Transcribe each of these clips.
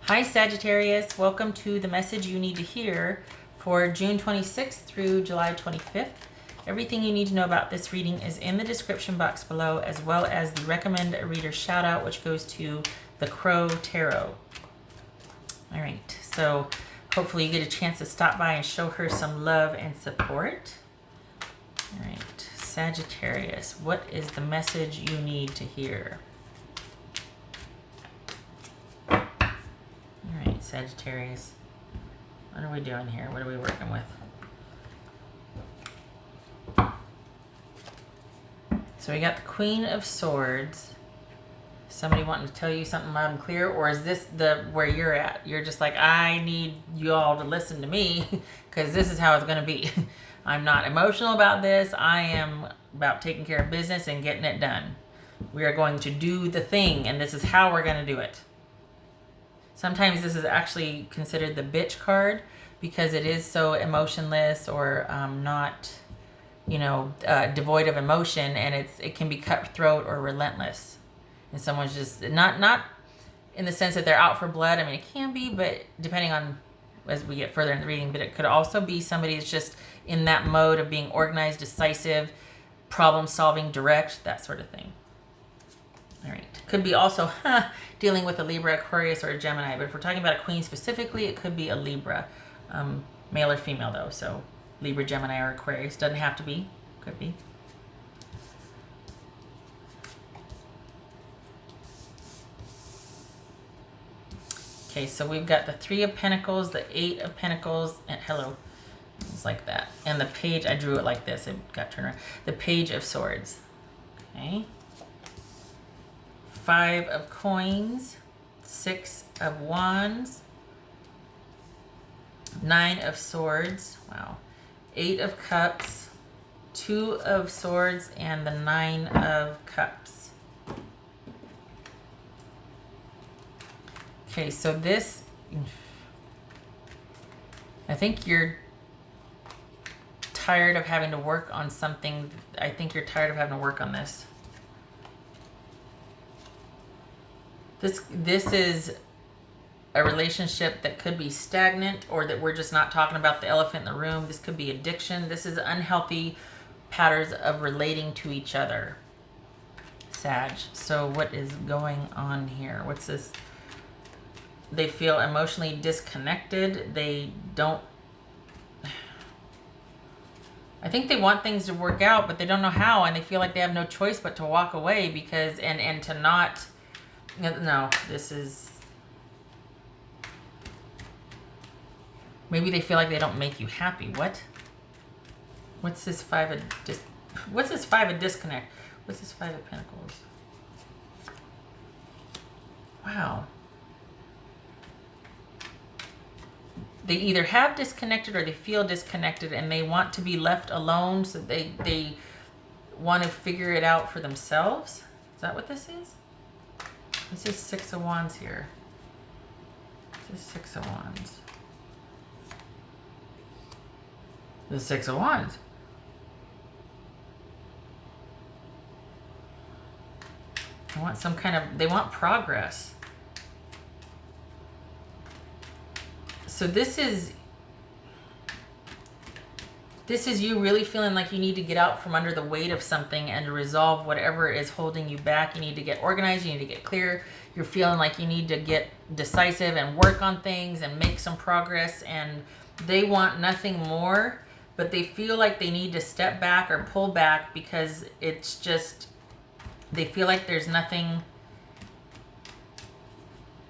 Hi Sagittarius, welcome to the message you need to hear for June 26th through July 25th. Everything you need to know about this reading is in the description box below, as well as the recommend a reader shout out, which goes to the Crow Tarot. All right, so hopefully you get a chance to stop by and show her some love and support. All right, Sagittarius, what is the message you need to hear? Sagittarius, what are we doing here? What are we working with? So we got the Queen of Swords. Somebody wanting to tell you something loud and clear, or is this the where you're at? You're just like, I need you all to listen to me because this is how it's going to be. I'm not emotional about this. I am about taking care of business and getting it done. We are going to do the thing, and this is how we're going to do it. Sometimes this is actually considered the bitch card because it is so emotionless or not, devoid of emotion, and it can be cutthroat or relentless. And someone's just not in the sense that they're out for blood. I mean, it can be, but depending on as we get further in the reading, but it could also be somebody that's just in that mode of being organized, decisive, problem solving, direct, that sort of thing. All right. Could be also dealing with a Libra, Aquarius, or a Gemini. But if we're talking about a queen specifically, it could be a Libra. Male or female, though. So Libra, Gemini, or Aquarius. Doesn't have to be. Could be. Okay, so we've got the Three of Pentacles, the Eight of Pentacles, and hello. It's like that. And the Page, I drew it like this. It got turned around. The Page of Swords. Okay. Five of Coins, Six of Wands, Nine of Swords, wow, Eight of Cups, Two of Swords, and the Nine of Cups. Okay, so this, I think you're tired of having to work on something. I think you're tired of having to work on this. This is a relationship that could be stagnant, or that we're just not talking about the elephant in the room. This could be addiction. This is unhealthy patterns of relating to each other, Sag. So what is going on here? What's this? They feel emotionally disconnected. They don't... I think they want things to work out, but they don't know how, and they feel like they have no choice but to walk away because... and to not... No, this is... Maybe they feel like they don't make you happy. What? What's this Five of What's this Five of Disconnect? What's this Five of Pentacles? Wow. They either have disconnected or they feel disconnected, and they want to be left alone, so they want to figure it out for themselves. Is that what this is? This is Six of Wands here. This is Six of Wands. The Six of Wands. They want some kind of... They want progress. So this is you really feeling like you need to get out from under the weight of something and to resolve whatever is holding you back. You need to get organized. You need to get clear. You're feeling like you need to get decisive and work on things and make some progress. And they want nothing more, but they feel like they need to step back or pull back because it's just, they feel like there's nothing.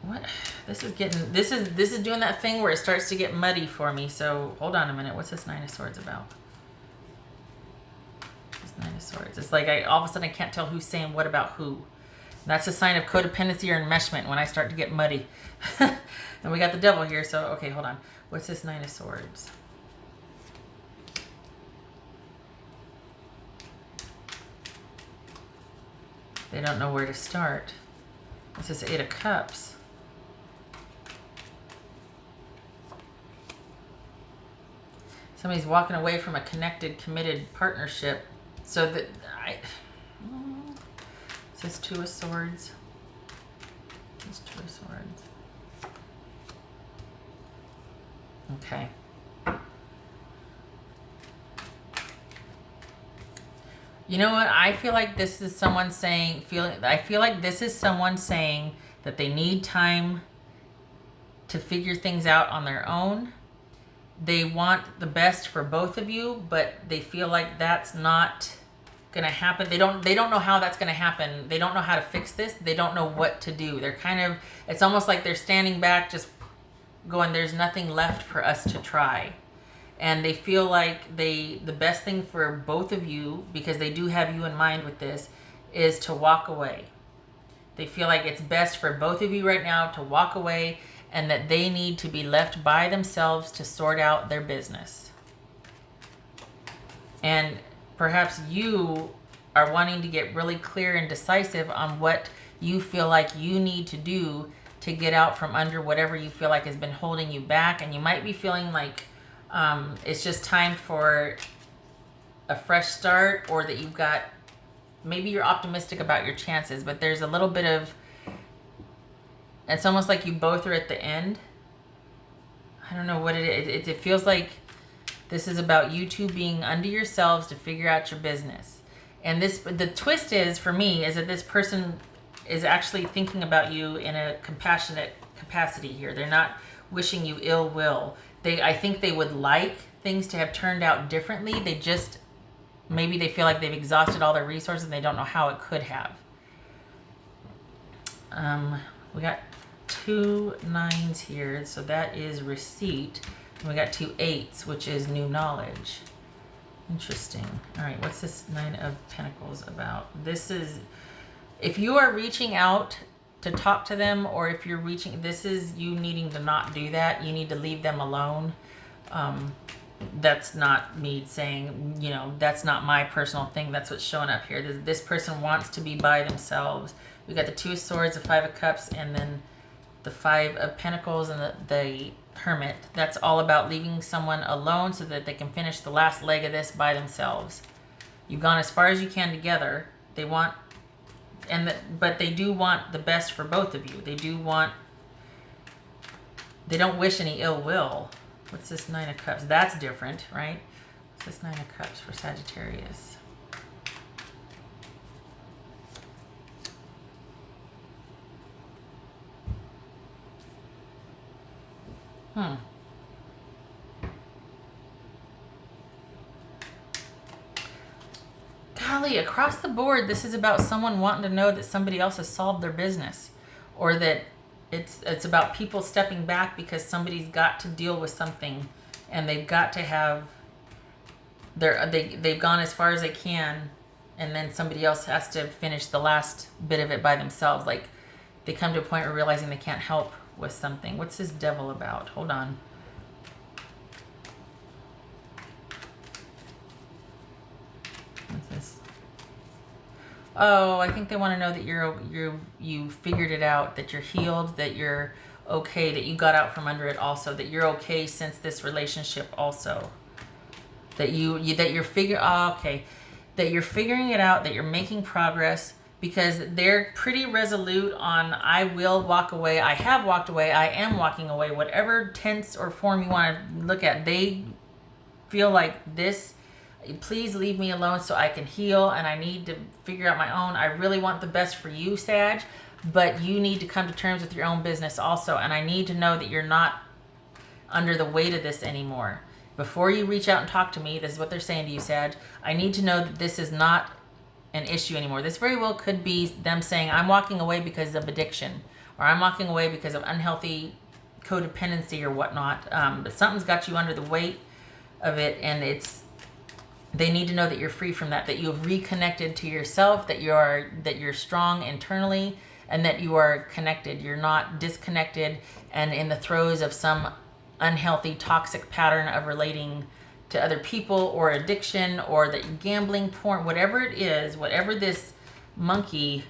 What? This is getting, this is doing that thing where it starts to get muddy for me. So hold on a minute. What's this Nine of Swords about? This Nine of Swords. It's like all of a sudden I can't tell who's saying what about who. And that's a sign of codependency or enmeshment when I start to get muddy. And we got the Devil here. So, okay, hold on. What's this Nine of Swords? They don't know where to start. This is Eight of Cups. Somebody's walking away from a connected, committed partnership. So that This is Two of Swords. This is Two of Swords. Okay. You know what? I feel like this is someone saying, I feel like this is someone saying that they need time to figure things out on their own. They want the best for both of you, but they feel like that's not going to happen. They don't know how that's going to happen. They don't know how to fix this. They don't know what to do. They're kind of, it's almost like they're standing back just going, there's nothing left for us to try. And they feel like the best thing for both of you, because they do have you in mind with this, is to walk away. They feel like it's best for both of you right now to walk away, and that they need to be left by themselves to sort out their business. And perhaps you are wanting to get really clear and decisive on what you feel like you need to do to get out from under whatever you feel like has been holding you back. And you might be feeling like it's just time for a fresh start, or that you've got, maybe you're optimistic about your chances, but there's a little bit of, it's almost like you both are at the end. I don't know what it is. It feels like this is about you two being under yourselves to figure out your business. And the twist is, for me, is that this person is actually thinking about you in a compassionate capacity here. They're not wishing you ill will. I think they would like things to have turned out differently. They just, maybe they feel like they've exhausted all their resources and they don't know how it could have. We got 2 9s here, so that is receipt. And we got 2 8s, which is new knowledge. Interesting. All right, what's this 9 of Pentacles about? This is, if you are reaching out to talk to them, or if you're reaching, this is you needing to not do that. You need to leave them alone. That's not me saying, you know, that's not my personal thing. That's what's showing up here. This person wants to be by themselves. We got the 2 of Swords, the 5 of Cups, and then the 5 of Pentacles and the Hermit. That's all about leaving someone alone so that they can finish the last leg of this by themselves. You've gone as far as you can together. They want, but they do want the best for both of you. They don't wish any ill will. What's this 9 of Cups? That's different, right? What's this 9 of Cups for Sagittarius? Golly, across the board, this is about someone wanting to know that somebody else has solved their business, or that it's about people stepping back because somebody's got to deal with something, and they've got to have they've gone as far as they can, and then somebody else has to finish the last bit of it by themselves. Like they come to a point where realizing they can't help with something. What's this Devil about? Hold on. What's this? Oh, I think they want to know that you figured it out, that you're healed, that you're okay, that you got out from under it also, that you're okay since this relationship also. That you're figuring it out, that you're making progress, because they're pretty resolute on, I will walk away, I have walked away, I am walking away, whatever tense or form you want to look at. They feel like this, please leave me alone so I can heal, and I need to figure out my own. I really want the best for you, Sag, but you need to come to terms with your own business also, and I need to know that you're not under the weight of this anymore. Before you reach out and talk to me, this is what they're saying to you, Sag, I need to know that this is not an issue anymore. This very well could be them saying, I'm walking away because of addiction, or I'm walking away because of unhealthy codependency or whatnot. But something's got you under the weight of it, and they need to know that you're free from that you have reconnected to yourself, that you're strong internally, and that you are connected. You're not disconnected and in the throes of some unhealthy, toxic pattern of relating to other people, or addiction, or that gambling, porn, whatever it is, whatever this monkey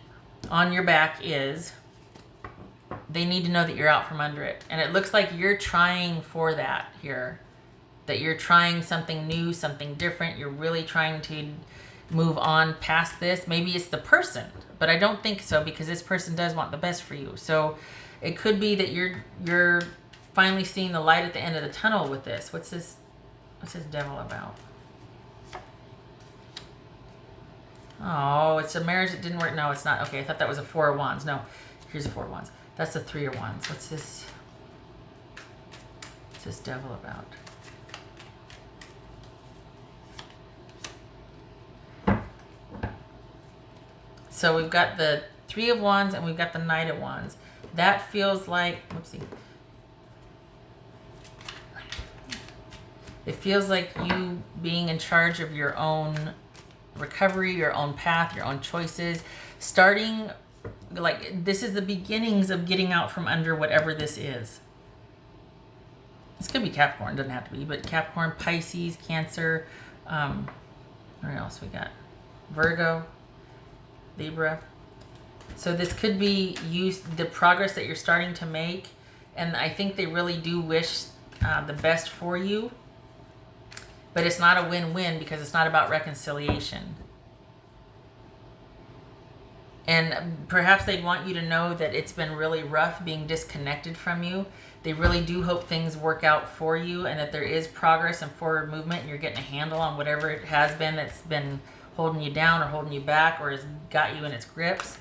on your back is, they need to know that you're out from under it. And it looks like you're trying for that here, that you're trying something new, something different. You're really trying to move on past this. Maybe it's the person, but I don't think so, because this person does want the best for you. So it could be that you're finally seeing the light at the end of the tunnel with this. What's this devil about? Oh, it's a marriage that didn't work. No, it's not. Okay, I thought that was a Four of Wands. No, here's a Four of Wands. That's the Three of Wands. What's this devil about? So we've got the Three of Wands and we've got the Knight of Wands. That feels like, whoopsie. It feels like you being in charge of your own recovery, your own path, your own choices. Starting, like, this is the beginnings of getting out from under whatever this is. This could be Capricorn, doesn't have to be, but Capricorn, Pisces, Cancer, what else we got? Virgo, Libra. So this could be the progress that you're starting to make, and I think they really do wish the best for you, but it's not a win-win because it's not about reconciliation. And perhaps they'd want you to know that it's been really rough being disconnected from you. They really do hope things work out for you and that there is progress and forward movement and you're getting a handle on whatever it has been that's been holding you down or holding you back or has got you in its grips.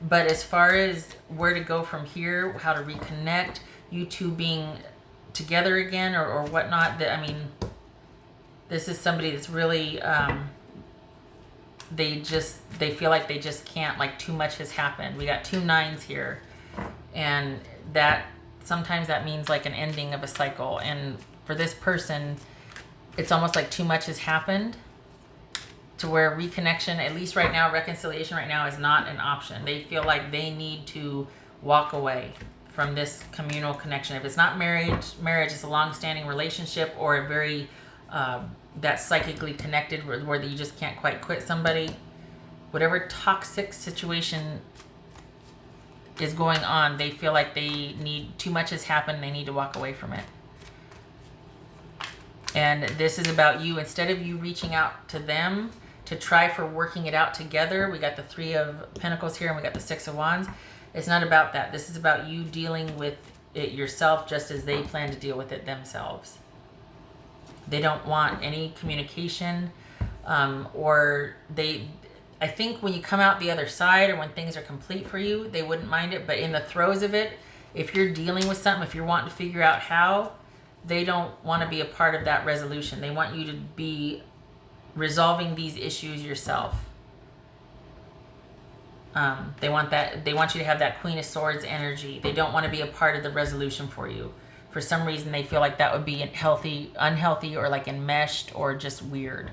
But as far as where to go from here, how to reconnect, you two being together again or whatnot, this is somebody that's really, they feel like they just can't, like too much has happened. We got 2 9s here, and that sometimes that means like an ending of a cycle. And for this person, it's almost like too much has happened to where reconnection, at least right now, reconciliation right now is not an option. They feel like they need to walk away from this communal connection. If it's not marriage is a long-standing relationship or a very that's psychically connected where you just can't quite quit somebody. Whatever toxic situation is going on, they feel like they need, too much has happened, they need to walk away from it. And this is about you. Instead of you reaching out to them to try for working it out together, we got the 3 of Pentacles here and we got the 6 of Wands. It's not about that. This is about you dealing with it yourself just as they plan to deal with it themselves. They don't want any communication, I think when you come out the other side or when things are complete for you, they wouldn't mind it. But in the throes of it, if you're dealing with something, if you're wanting to figure out how, they don't want to be a part of that resolution. They want you to be resolving these issues yourself. They want you to have that Queen of Swords energy. They don't want to be a part of the resolution for you. For some reason, they feel like that would be unhealthy, or like enmeshed, or just weird.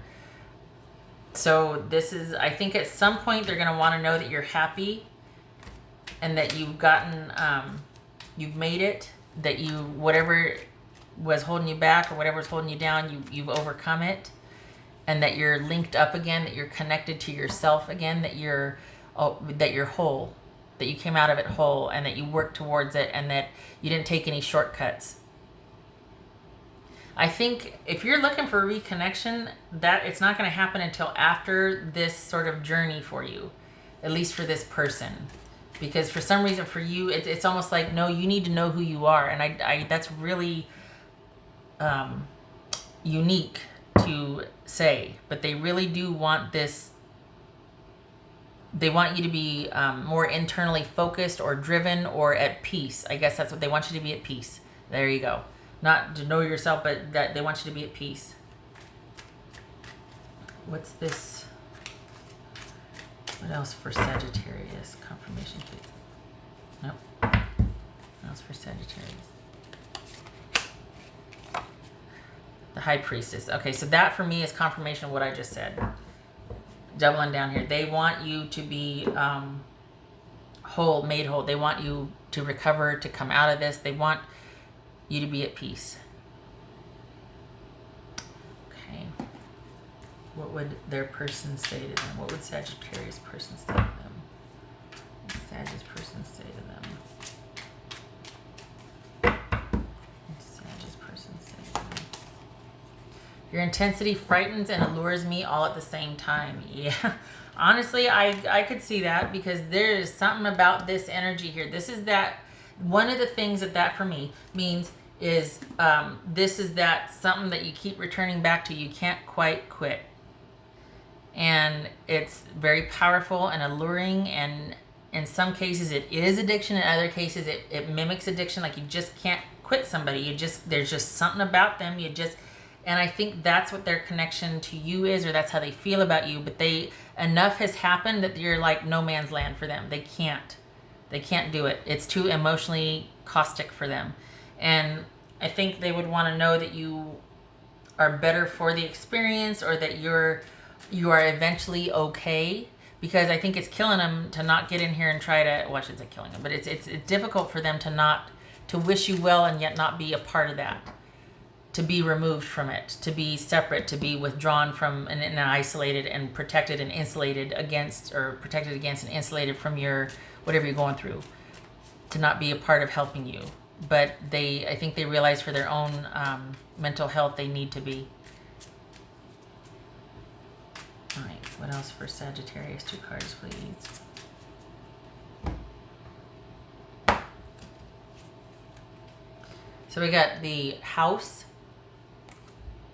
So this is, I think at some point they're going to want to know that you're happy and that you've gotten, you've made it, that you, whatever was holding you back or whatever was holding you down, you've overcome it, and that you're linked up again, that you're connected to yourself again, that you're whole, that you came out of it whole, and that you worked towards it, and that you didn't take any shortcuts. I think if you're looking for a reconnection, that it's not going to happen until after this sort of journey for you, at least for this person. Because for some reason for you, it's almost like, no, you need to know who you are. And I that's really unique to say, but they really do want this. They want you to be more internally focused or driven or at peace. I guess that's what they want you to be, at peace. There you go. Not to know yourself, but that they want you to be at peace. What's this? What else for Sagittarius? Confirmation, please. Nope. What else for Sagittarius? The High Priestess. Okay, so that for me is confirmation of what I just said. Doubling down here. They want you to be whole, made whole. They want you to recover, to come out of this. They want you to be at peace. Okay. What would their person say to them? What would Sagittarius person say to them? What would Sagittarius person say to them? What would Sagittarius person say to them? Your intensity frightens and allures me all at the same time. Yeah. Honestly, I could see that, because there is something about this energy here. This is that, one of the things that for me means is this is that something that you keep returning back to. You can't quite quit. And it's very powerful and alluring, and in some cases it is addiction. In other cases it mimics addiction. Like you just can't quit somebody. There's just something about them. And I think that's what their connection to you is, or that's how they feel about you. But enough has happened that you're like no man's land for them. They can't do it. It's too emotionally caustic for them. And I think they would want to know that you are better for the experience, or that you are eventually okay. Because I think it's killing them to not get in here and try to, well, I shouldn't say killing them, but it's difficult for them to wish you well and yet not be a part of that. To be removed from it, to be separate, to be withdrawn from and isolated and protected and insulated against, or protected against and insulated from your, whatever you're going through. To not be a part of helping you. But I think they realize for their own mental health they need to be. All right, what else for Sagittarius? 2 cards, please. So we got the House.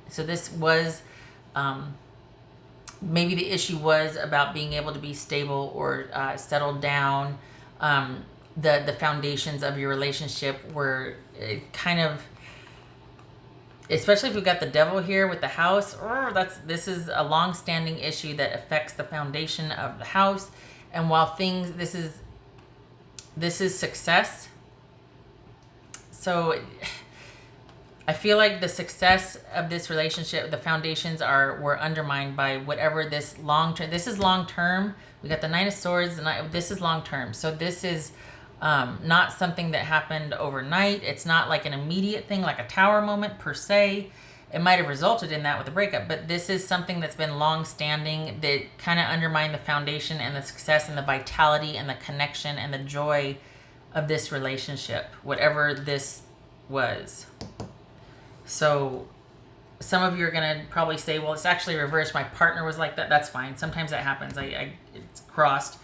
So this was, maybe the issue was about being able to be stable or settled down. The foundations of your relationship were kind of, especially if we've got the Devil here with the House, this is a long-standing issue that affects the foundation of the house. And while this is success. So I feel like the success of this relationship, the foundations were undermined by whatever this long-term. This is long-term. We got the 9 of Swords, and this is long-term. So this is not something that happened overnight. It's not like an immediate thing, like a Tower moment per se. It might have resulted in that with the breakup, but this is something that's been long-standing that kind of undermined the foundation and the success and the vitality and the connection and the joy of this relationship, whatever this was. So some of you are going to probably say, well, it's actually reversed. My partner was like that. That's fine. Sometimes that happens. It's crossed.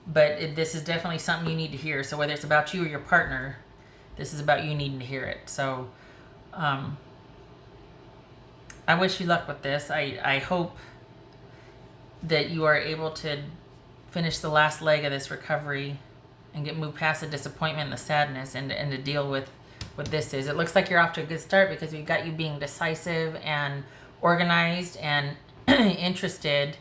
But this is definitely something you need to hear. So whether it's about you or your partner, this is about you needing to hear it. So I wish you luck with this. I hope that you are able to finish the last leg of this recovery and moved past the disappointment and the sadness, and to deal with what this is. It looks like you're off to a good start because we've got you being decisive and organized and interested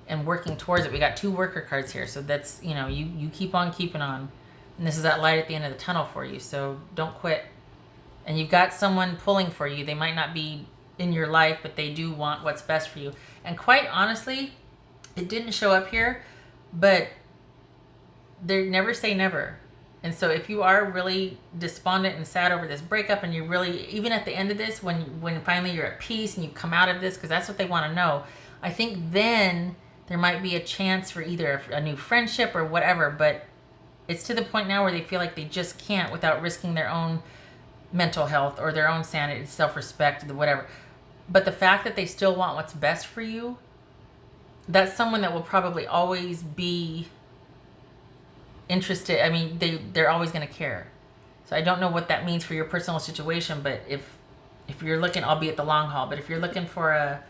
and working towards it. We got 2 worker cards here. So that's, you keep on keeping on. And this is that light at the end of the tunnel for you. So don't quit. And you've got someone pulling for you. They might not be in your life, but they do want what's best for you. And quite honestly, it didn't show up here, but they never say never. And so if you are really despondent and sad over this breakup, and you're really, even at the end of this, when finally you're at peace and you come out of this, because that's what they want to know, I think then there might be a chance for either a new friendship or whatever. But it's to the point now where they feel like they just can't without risking their own mental health or their own sanity, self-respect, whatever. But the fact that they still want what's best for you, that's someone that will probably always be interested. I mean, they're always going to care. So I don't know what that means for your personal situation, but if you're looking, albeit the long haul, but if you're looking for a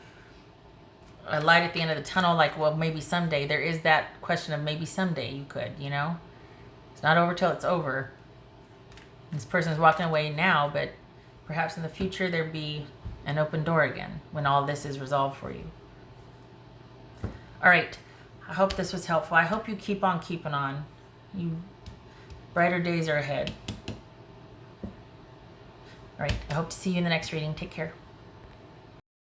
light at the end of the tunnel, like, well, maybe someday, there is that question of maybe someday you could, it's not over till it's over. This person's walking away now, but perhaps in the future there'd be an open door again when all this is resolved for you. All right. I hope this was helpful. I hope you keep on keeping on. Brighter days are ahead. All right. I hope to see you in the next reading. Take care.